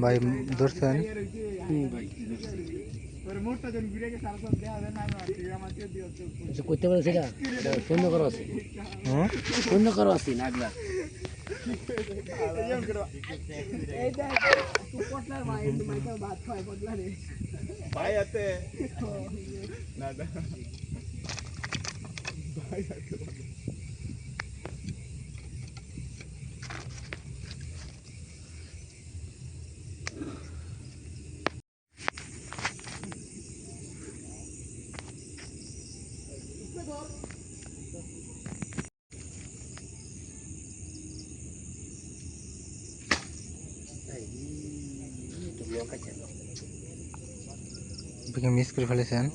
ভাই ধরছেন? করতে পারে সেটা শূন্য করো আছে, শূন্য করো আছে নাগলা ভাই আছে না না ভাই আছে মিস করে ফেলেছেন।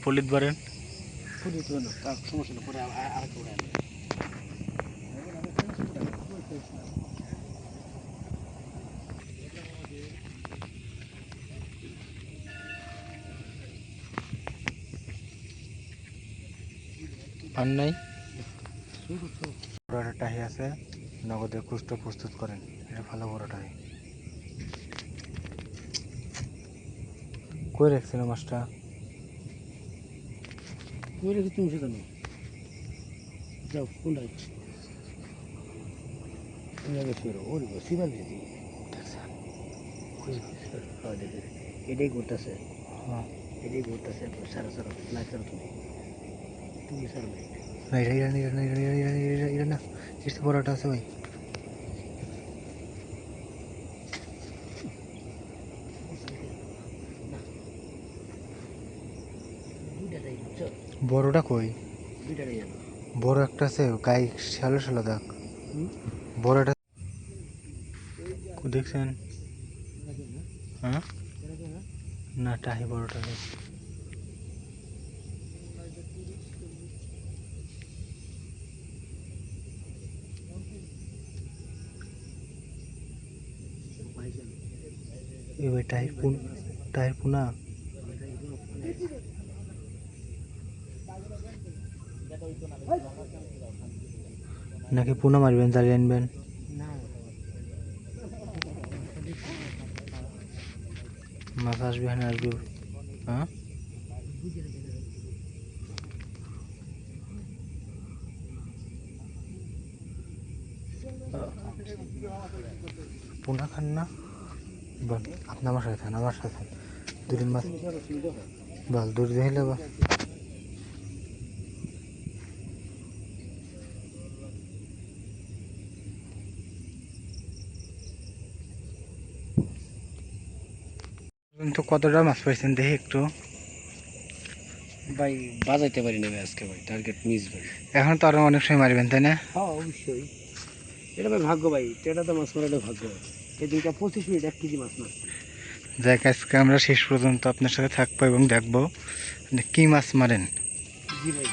পলিত বারেন সমস্যা না, পরে আর করে পান নাই। বড় একটা টাহি আছে, নগদের কুষ্ট প্রস্তুত করেন। এটা ভালো বড় টাহি। কই রাখছেন মাছটা? কই রেখে তুমি সেটা নেই, যাও কোনটা সিবার দিদি এটাই করতেছে, এটাই করতেছে সারা সারা না সারা তুমি সারা না, এর বড়টা আছে ভাই। বড়টা কই? বড় একটা আছে, গায়ে শ্যালো শ্যালো দাগ। বড়টা দেখছেন? হ্যাঁ না, টাহি বড়টা। এবার টাহির পুনা নাকি পুনা মারবেন, জ্বালিয়ে আনবেন? মাছ আসবে, হ্যাঁ আসবে। হ্যাঁ পুনা খান না? বল আপনি আমার সাথে থান, আমার সাথে থান। দুদিন মাছ বল দূর দিয়ে হলে বা তো কতটা মাছ পাইছেন দেখি একটু। ভাই বাজাইতে পারি না আজকে, ভাই টার্গেট মিস ভাই। এখন তো আরো অনেক সময় মারবেন, তাই না? হ্যাঁ অবশ্যই, এটা ভাই ভাগ্য ভাই, এটা তো মাছ মারাটা ভাগ্য। সেদিনটা 25 মিনিট 1 কেজি মাছ মারছি। যাই আজকে আমরা শেষ পর্যন্ত আপনার সাথে থাকবো এবং দেখবো কি মাছ মারেন। জি ভাই।